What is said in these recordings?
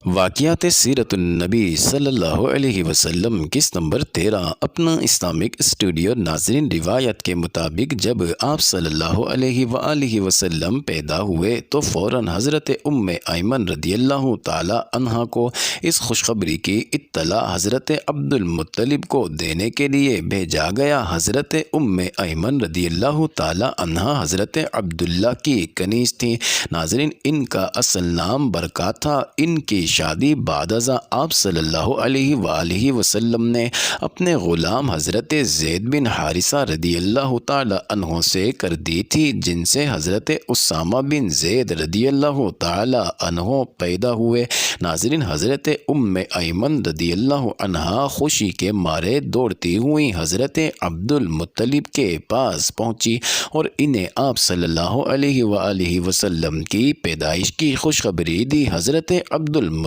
واقعات سیرت النبی صلی اللہ علیہ وسلم قسط نمبر 13 اپنا اسلامک اسٹوڈیو۔ ناظرین، روایت کے مطابق جب آپ صلی اللہ علیہ وآلہ وسلم پیدا ہوئے تو فوراً حضرت ام ایمن رضی اللہ تعالی عنہ کو اس خوشخبری کی اطلاع حضرت عبد المطلب کو دینے کے لیے بھیجا گیا۔ حضرت ام ایمن رضی اللہ تعالی عنہ حضرت عبداللہ کی کنیز تھیں۔ ناظرین، ان کا اصل نام برکہ تھا۔ ان کی شادی بعد ازاں آپ صلی اللہ علیہ وآلہ وسلم نے اپنے غلام حضرت زید بن حارثہ رضی اللہ تعالی عنہ سے کر دی تھی، جن سے حضرت اسامہ بن زید رضی اللہ تعالی عنہ پیدا ہوئے۔ ناظرین، حضرت ام ایمن رضی اللہ عنہا خوشی کے مارے دوڑتی ہوئی حضرت عبد المطلب کے پاس پہنچی اور انہیں آپ صلی اللہ علیہ وآلہ وسلم کی پیدائش کی خوشخبری دی۔ حضرت عبد المطلب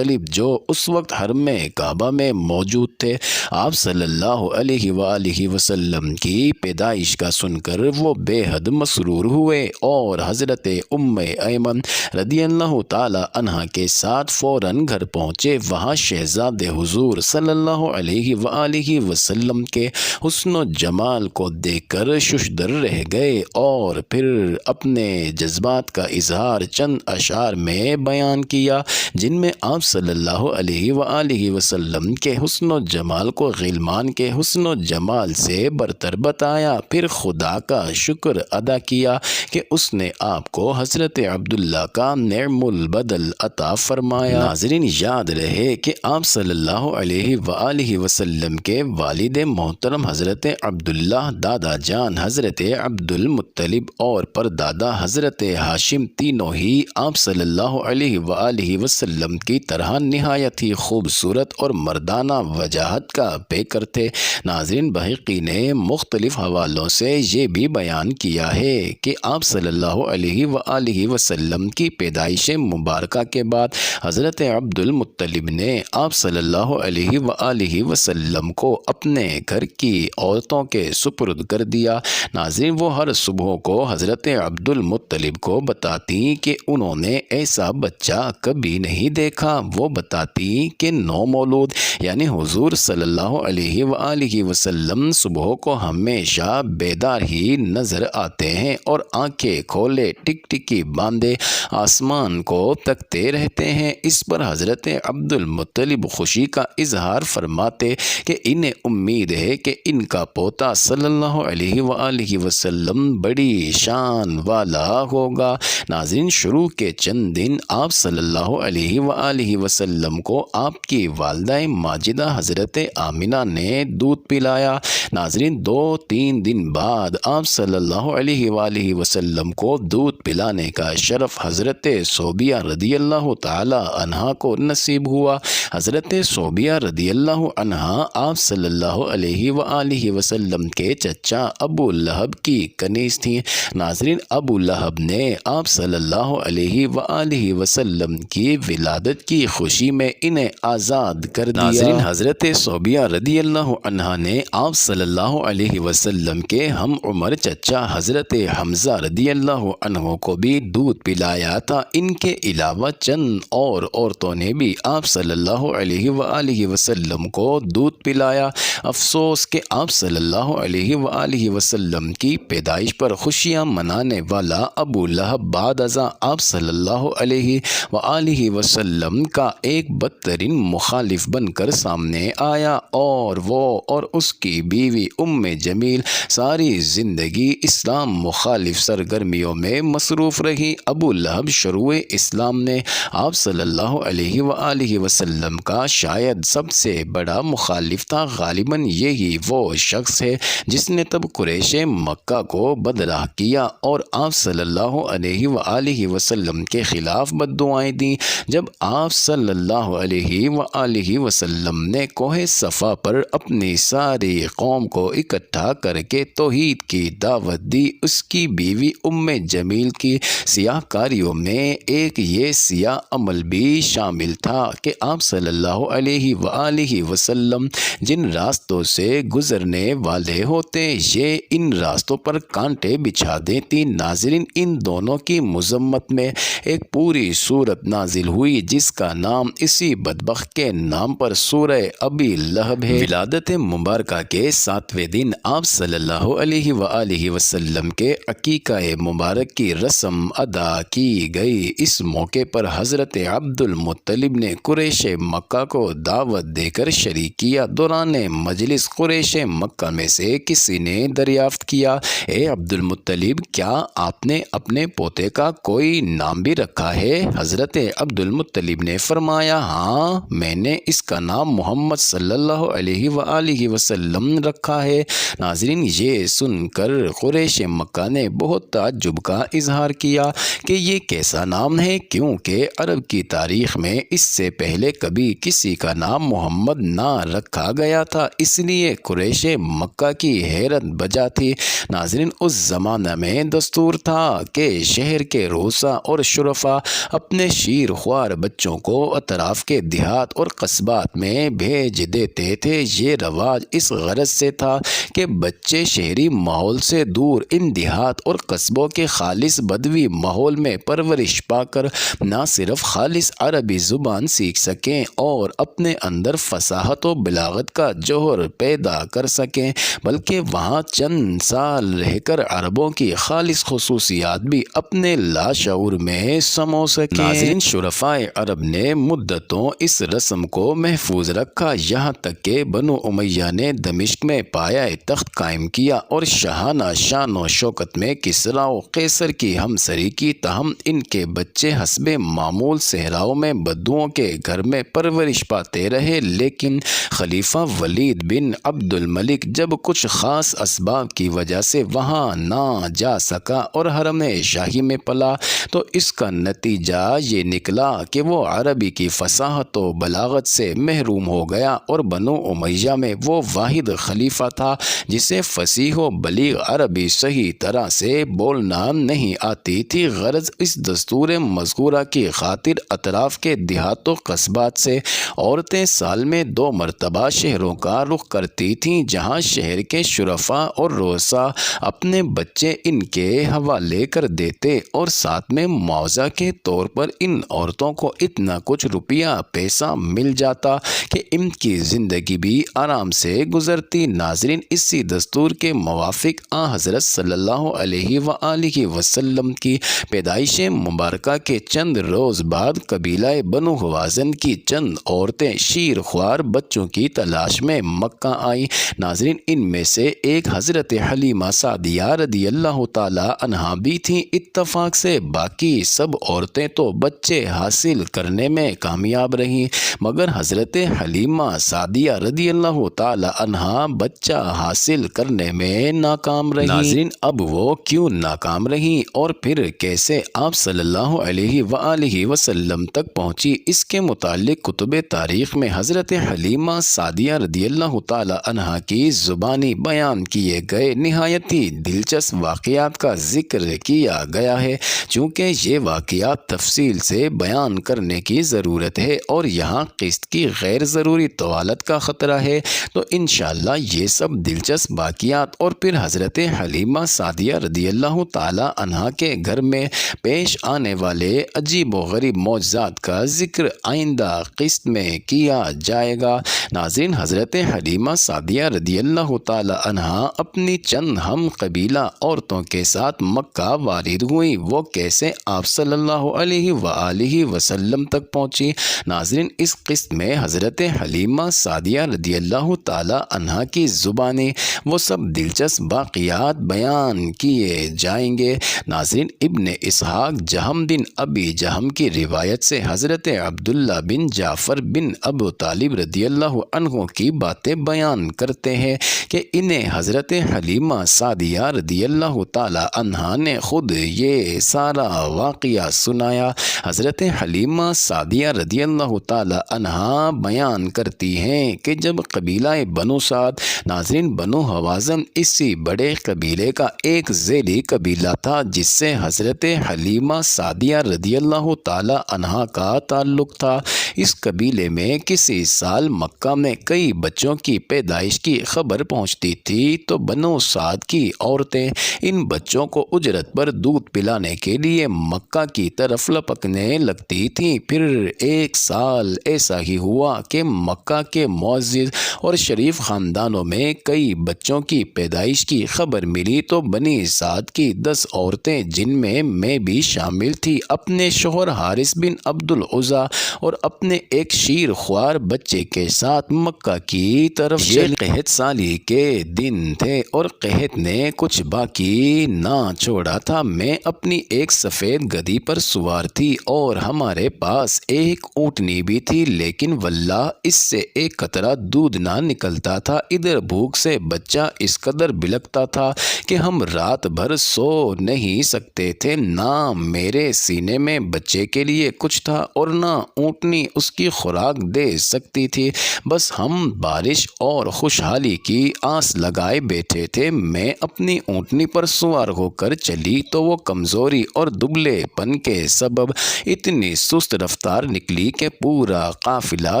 جو اس وقت حرم کعبہ میں موجود تھے، آپ صلی اللہ علیہ وآلہ وسلم کی پیدائش کا سن کر وہ بے حد مسرور ہوئے اور حضرت ام ایمن رضی اللہ تعالی عنہ کے ساتھ فوراً گھر پہنچے۔ وہاں شہزاد حضور صلی اللہ علیہ وآلہ وسلم کے حسن و جمال کو دیکھ کر ششدر رہ گئے اور پھر اپنے جذبات کا اظہار چند اشعار میں بیان کیا، جن میں آپ صلی اللہ علیہ وآلہ وسلم کے حسن و جمال کو غلمان کے حسن و جمال سے برتر بتایا۔ پھر خدا کا شکر ادا کیا کہ اس نے آپ کو حضرت عبداللہ کا نعم البدل عطا فرمایا۔ ناظرین، یاد رہے کہ آپ صلی اللہ علیہ وآلہ وسلم کے والد محترم حضرت عبداللہ، دادا جان حضرت عبد المطلب اور پردادا حضرت ہاشم تینوں ہی آپ صلی اللہ علیہ وآلہ وسلم کی طرح نہایت ہی خوبصورت اور مردانہ وجاہت کا پیکر تھے۔ ناظرین، بحقی نے مختلف حوالوں سے یہ بھی بیان کیا ہے کہ آپ صلی اللہ علیہ وآلہ وسلم کی پیدائش مبارکہ کے بعد حضرت عبد المطلب نے آپ صلی اللہ علیہ وآلہ وسلم کو اپنے گھر کی عورتوں کے سپرد کر دیا۔ ناظرین، وہ ہر صبح کو حضرت عبد المطلب کو بتاتی کہ انہوں نے ایسا بچہ کبھی نہیں دیکھا۔ وہ بتاتی کہ نو مولود یعنی حضور صلی اللہ علیہ وآلہ وسلم صبح کو ہمیشہ بیدار ہی نظر آتے ہیں اور آنکھیں کھولے ٹک ٹکی باندھے آسمان کو تکتے رہتے ہیں۔ اس پر حضرت عبد المطلب خوشی کا اظہار فرماتے کہ انہیں امید ہے کہ ان کا پوتا صلی اللہ علیہ وآلہ وسلم بڑی شان والا ہوگا۔ ناظرین، شروع کے چند دن آپ صلی اللہ علیہ وآلہ وسلم کو آپ کی والدہ ماجدہ حضرت آمنہ نے دودھ پلایا۔ ناظرین، 2-3 دن بعد آپ صلی اللہ علیہ وآلہ وسلم کو دودھ پلانے کا شرف حضرت صوبیہ رضی اللہ تعالی عنہ کو نصیب ہوا۔ حضرت صوبیہ رضی اللہ عنہ آپ صلی اللہ علیہ وآلہ وسلم کے چچا ابو لہب کی کنیز تھیں۔ ناظرین، ابو لہب نے آپ صلی اللہ علیہ وآلہ وسلم کی ولادت کی خوشی میں انہیں آزاد کر دیا۔ ناظرین، حضرت صوبیہ رضی اللہ عنہ نے آپ صلی اللہ علیہ وسلم کے ہم عمر چچا حضرت حمزہ رضی اللہ عنہ کو بھی دودھ پلایا تھا۔ ان کے علاوہ چند اور عورتوں نے بھی آپ صلی اللہ علیہ وآلہ وسلم کو دودھ پلایا۔ افسوس کہ آپ صلی اللہ علیہ وآلہ وسلم کی پیدائش پر خوشیاں منانے والا ابو لہب بعد ازاں آپ صلی اللہ علیہ وآلہ وسلم کا ایک بدترین مخالف بن کر سامنے آیا اور وہ اور اس کی بیوی ام جمیل ساری زندگی اسلام مخالف سرگرمیوں میں مصروف رہی۔ ابو لہب شروع اسلام نے آپ صلی اللہ علیہ وآلہ وسلم کا شاید سب سے بڑا مخالف تھا۔ غالباً یہی وہ شخص ہے جس نے تب قریش مکہ کو بدراہ کیا اور آپ صلی اللہ علیہ وآلہ وسلم کے خلاف بد دعائیں دیں۔ جب آپ صلی اللہ علیہ وآلہ وسلم نے کوہ صفا پر اپنی ساری قوم کو اکٹھا کر کے توحید کی دعوت دی، اس کی بیوی ام جمیل کی سیاہ کاریوں میں ایک یہ سیاہ عمل بھی شامل تھا کہ آپ صلی اللہ علیہ وآلہ وسلم جن راستوں سے گزرنے والے ہوتے یہ ان راستوں پر کانٹے بچھا دیتی۔ ناظرین، ان دونوں کی مذمت میں ایک پوری سورت نازل ہوئی جس جس کا نام اسی بدبخت کے نام پر سورہ ابی لہب ہے۔ ولادت مبارکہ کے 7ویں دن آپ صلی اللہ علیہ وآلہ وسلم کے عقیقہ مبارک کی رسم ادا کی گئی۔ اس موقع پر حضرت عبد المطلب نے قریش مکہ کو دعوت دے کر شریک کیا۔ دوران مجلس قریش مکہ میں سے کسی نے دریافت کیا، اے عبد المطلب، کیا آپ نے اپنے پوتے کا کوئی نام بھی رکھا ہے؟ حضرت عبد المطلب نے فرمایا، ہاں، میں نے اس کا نام محمد صلی اللہ علیہ وآلہ وسلم رکھا ہے۔ ناظرین، یہ سن کر قریش مکہ نے بہت تعجب کا اظہار کیا کہ یہ کیسا نام ہے، کیونکہ عرب کی تاریخ میں اس سے پہلے کبھی کسی کا نام محمد نہ رکھا گیا تھا، اس لیے قریش مکہ کی حیرت بجا تھی۔ ناظرین، اس زمانہ میں دستور تھا کہ شہر کے رؤسا اور شرفا اپنے شیر خوار بچوں کو اطراف کے دیہات اور قصبات میں بھیج دیتے تھے۔ یہ رواج اس غرض سے تھا کہ بچے شہری ماحول سے دور ان دیہات اور قصبوں کے خالص بدوی ماحول میں پرورش پا کر نہ صرف خالص عربی زبان سیکھ سکیں اور اپنے اندر فصاحت و بلاغت کا جوہر پیدا کر سکیں، بلکہ وہاں چند سال رہ کر عربوں کی خالص خصوصیات بھی اپنے لاشعور میں سمو سکیں۔ ناظرین، شرفائے عرب نے مدتوں اس رسم کو محفوظ رکھا، یہاں تک کہ بنو امیہ نے دمشق میں پایہ تخت قائم کیا اور شاہانہ شان و شوکت میں کسریٰ و قیصر کی ہمسری کی، تاہم ان کے بچے حسب معمول صحراؤں میں بدوؤں کے گھر میں پرورش پاتے رہے، لیکن خلیفہ ولید بن عبد الملک جب کچھ خاص اسباب کی وجہ سے وہاں نہ جا سکا اور حرم شاہی میں پلا، تو اس کا نتیجہ یہ نکلا کہ وہ عربی کی فصاحت و بلاغت سے محروم ہو گیا، اور بنو امیہ میں وہ واحد خلیفہ تھا جسے فصیح و بلیغ عربی صحیح طرح سے بولنا نہیں آتی تھی۔ غرض اس دستور مذکورہ کی خاطر اطراف کے دیہات و قصبات سے عورتیں سال میں 2 مرتبہ شہروں کا رخ کرتی تھیں، جہاں شہر کے شرفا اور رؤسا اپنے بچے ان کے حوالے کر دیتے اور ساتھ میں معاوضہ کے طور پر ان عورتوں کو اتنا کچھ روپیہ پیسہ مل جاتا کہ ان کی زندگی بھی آرام سے گزرتی۔ ناظرین، اسی دستور کے موافق حضرت صلی اللہ علیہ وآلہ وسلم کی پیدائش مبارکہ کے چند روز بعد قبیلہ بنو حوازن کی چند عورتیں شیر خوار بچوں کی تلاش میں مکہ آئیں۔ ناظرین، ان میں سے ایک حضرت حلیمہ سعدیہ رضی اللہ تعالی عنہا بھی تھیں۔ اتفاق سے باقی سب عورتیں تو بچے حاصل کرنے میں کامیاب رہیں، مگر حضرت حلیمہ سعدیہ رضی اللہ تعالی عنہا بچہ حاصل کرنے میں ناکام رہیں۔ ناظرین، اب وہ کیوں ناکام رہیں اور پھر کیسے آپ صلی اللہ علیہ وآلہ وسلم تک پہنچی، اس کے متعلق کتب تاریخ میں حضرت حلیمہ سعدیہ رضی اللہ تعالی عنہا کی زبانی بیان کیے گئے نہایت ہی دلچسپ واقعات کا ذکر کیا گیا ہے۔ چونکہ یہ واقعات تفصیل سے بیان کرنے کی ضرورت ہے اور یہاں قسط کی غیر ضروری طوالت کا خطرہ ہے، تو انشاءاللہ یہ سب دلچسپ واقعات اور پھر حضرت حلیمہ سعدیہ رضی اللہ تعالی عنہا کے گھر میں پیش آنے والے عجیب و غریب معجزات کا ذکر آئندہ قسط میں کیا جائے گا۔ ناظرین، حضرت حلیمہ سعدیہ رضی اللہ تعالی عنہا اپنی چند ہم قبیلہ عورتوں کے ساتھ مکہ وارد ہوئی، وہ کیسے آپ صلی اللہ علیہ وآلہ وسلم تک پہنچی؟ ناظرین، اس قسط میں حضرت حلیمہ سعدیہ رضی اللہ تعالی عنہا کی زبانی وہ سب دلچسپ واقعات بیان کیے جائیں گے۔ ناظرین، ابن اسحاق جہم بن ابی جہم کی روایت سے حضرت عبداللہ بن جعفر بن ابو طالب رضی اللہ عنہ کی باتیں بیان کرتے ہیں کہ انہیں حضرت حلیمہ سعدیہ رضی اللہ تعالی عنہا نے خود یہ سارا واقعہ سنایا۔ حضرت حلیمہ سعدیہ رضی اللہ تعالی عنہا بیان کرتی ہیں کہ جب قبیلہ بنو سعد، ناظرین بنو حوازن اسی بڑے قبیلے کا ایک ذیلی قبیلہ تھا جس سے حضرت حلیمہ سعدیہ رضی اللہ تعالی عنہا کا تعلق تھا۔ اس قبیلے میں کسی سال مکہ مکہ میں کئی بچوں کی پیدائش کی خبر پہنچتی تھی تو بنو سعد کی عورتیں ان بچوں کو اجرت پر دودھ پلانے کے لیے مکہ کی طرف لپکنے لگتی تھیں۔ پھر ایک سال ایسا ہی ہوا کہ مکہ کے معزز اور شریف خاندانوں میں کئی بچوں کی پیدائش کی خبر ملی تو بنی سعد کی 10 عورتیں، جن میں بھی شامل تھی، اپنے شوہر حارث بن عبد العزیٰ اور اپنے ایک شیر خوار بچے کے ساتھ مکہ کی طرف چلی۔ یہ قحط سالی کے دن تھے اور قحط نے کچھ باقی نہ چھوڑا تھا۔ میں اپنی ایک سفید گدھی پر سوار تھی اور ہمارے پاس ایک اونٹنی بھی تھی، لیکن واللہ اس سے ایک قطرہ دودھ نہ نکلتا تھا۔ ادھر بھوک سے بچہ اس قدر بلکتا تھا کہ ہم رات بھر سو نہیں سکتے تھے۔ نہ میرے سینے میں بچے کے لیے کچھ تھا اور نہ اونٹنی اس کی خوراک دے سکتی تھی۔ بس ہم بارش اور خوشحالی کی آس لگائے بیٹھے تھے۔ میں اپنی اونٹنی پر سوار ہو کر چلی تو وہ کمزوری اور دبلے پن کے سبب اتنی سست رفتار نکلی کہ پورا قافلہ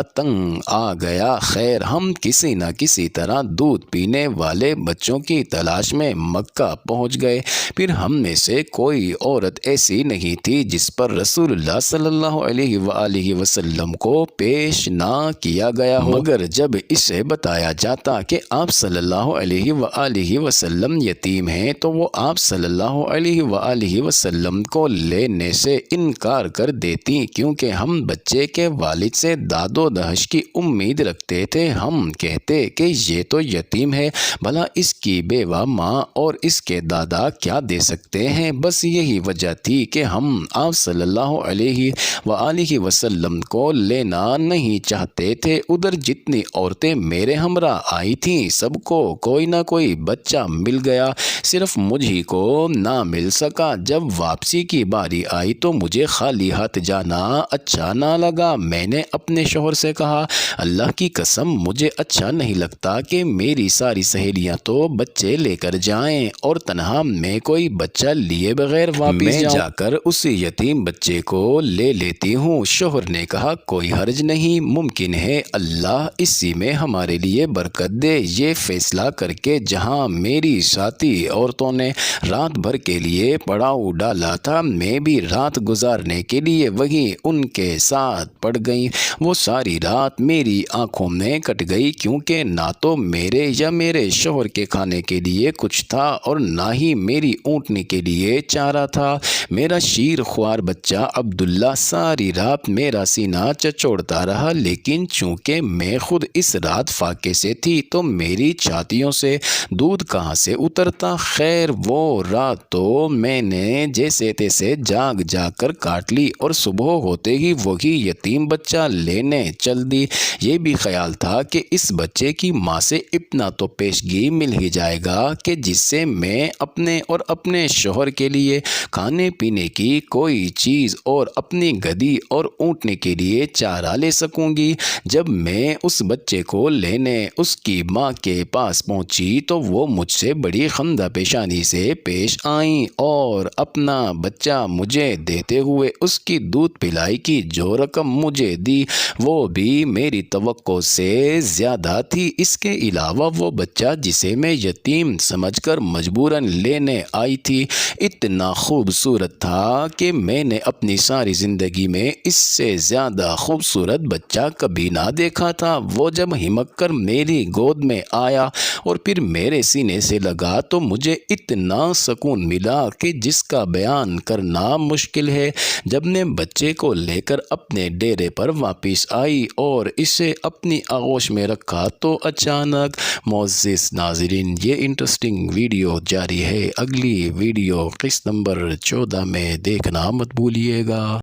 تنگ آ گیا۔ خیر، ہم کسی نہ کسی طرح دودھ پینے والے بچوں کی تلاش میں مکہ پہنچ گئے۔ پھر ہم میں سے کوئی عورت ایسی نہیں تھی جس پر رسول اللہ صلی اللہ علیہ وآلہ وسلم کو پیش نہ کیا گیا ہو، مگر جب اسے بتایا جاتا کہ آپ صلی اللہ علیہ وآلہ وسلم یتیم ہیں تو وہ آپ صلی اللہ علیہ وآلہ وسلم کو لینے سے انکار کر دیتی، کیونکہ ہم بچے کے والد سے داد و دہش کی امید رکھتے تھے۔ ہم کہتے کہ یہ تو یتیم ہے، بھلا اس کی بیوہ ماں اور اس کے دادا کیا دے سکتے ہیں؟ بس یہی وجہ تھی کہ ہم آپ صلی اللہ علیہ وآلہ وسلم کو لینا نہیں چاہتے تھے۔ ادھر جتنی عورتیں میرے ہمراہ آئی تھیں سب کو کوئی نہ کوئی بچہ مل گیا، صرف مجھی کو نہ مل سکا۔ جب واپسی کی باری آئی تو مجھے خالی ہاتھ جانا اچھا نہ لگا۔ میں نے اپنے شوہر سے کہا، اللہ کی قسم مجھے اچھا نہیں لگتا کہ میری ساری سہیلیاں تو بچے لے کر جائیں اور تنہا میں کوئی بچہ لیے بغیر واپس جاؤں۔ جا کر اس یتیم بچے کو لے لیتی ہوں۔ شوہر نے کہا، کوئی حرج نہیں، ممکن ہے اللہ اسی میں ہمارے لیے برکت دے۔ یہ فیصلہ کر کے جہاں میری ساتھی عورتوں نے رات بھر کے لیے پڑاؤ ڈالا تھا، میں بھی رات گزارنے کے لیے وہیں ان کے ساتھ پڑ گئی۔ وہ ساری رات میری آنکھوں میں کٹ گئی، کیونکہ نہ تو میرے یا میرے شوہر کے کھانے کے لیے کچھ تھا اور نہ ہی میری اونٹنی کے لیے چارہ تھا۔ میرا شیر خوار بچہ عبداللہ ساری رات میرا سینہ چچوڑتا رہا، لیکن چونکہ میں خود اس رات فاقے سے تھی تو میری چھاتیوں سے دودھ کہاں سے اترتا۔ خیر، وہ رات تو میں نے جیسے تیسے جاگ کر کاٹ لی اور صبح ہوتے ہی وہی یتیم بچہ لینے چل دی۔ یہ بھی خیال تھا کہ اس بچے کی ماں سے اتنا تو پیشگی مل ہی جائے گا کہ جس سے میں اپنے اور اپنے شوہر کے لیے کھانے پینے کی کوئی چیز اور اپنی گدھی اور اونٹنے کے لیے چارہ لے سکوں گی۔ جب میں اس بچے کو لینے اس کی ماں کے پاس پہنچی تو وہ مجھ سے بڑی خندہ پیشانی سے پیش آئیں اور اپنا بچہ مجھے دیتے ہوئے اس کی دودھ پلائی کی جو رقم مجھے دی وہ بھی میری توقع سے زیادہ تھی۔ اس کے علاوہ وہ بچہ جسے میں یتیم سمجھ کر مجبوراً لینے آئی تھی اتنا خوبصورت تھا کہ میں نے اپنی ساری زندگی میں اس سے زیادہ خوبصورت بچہ کبھی نہ دیکھا تھا۔ وہ جب ہمک کر میری گود میں آیا اور پھر میرے سینے سے لگا تو مجھے اتنا سکون ملا کہ جس کا بیان کرنا مشکل ہے۔ جب میں بچے کو لے کر اپنے ڈیرے پر واپس آئی اور اسے اپنی آغوش میں رکھا تو اچانک، معزز ناظرین، یہ انٹرسٹنگ ویڈیو جاری ہے، اگلی ویڈیو قسط نمبر 14 میں دیکھنا مت بھولیے گا۔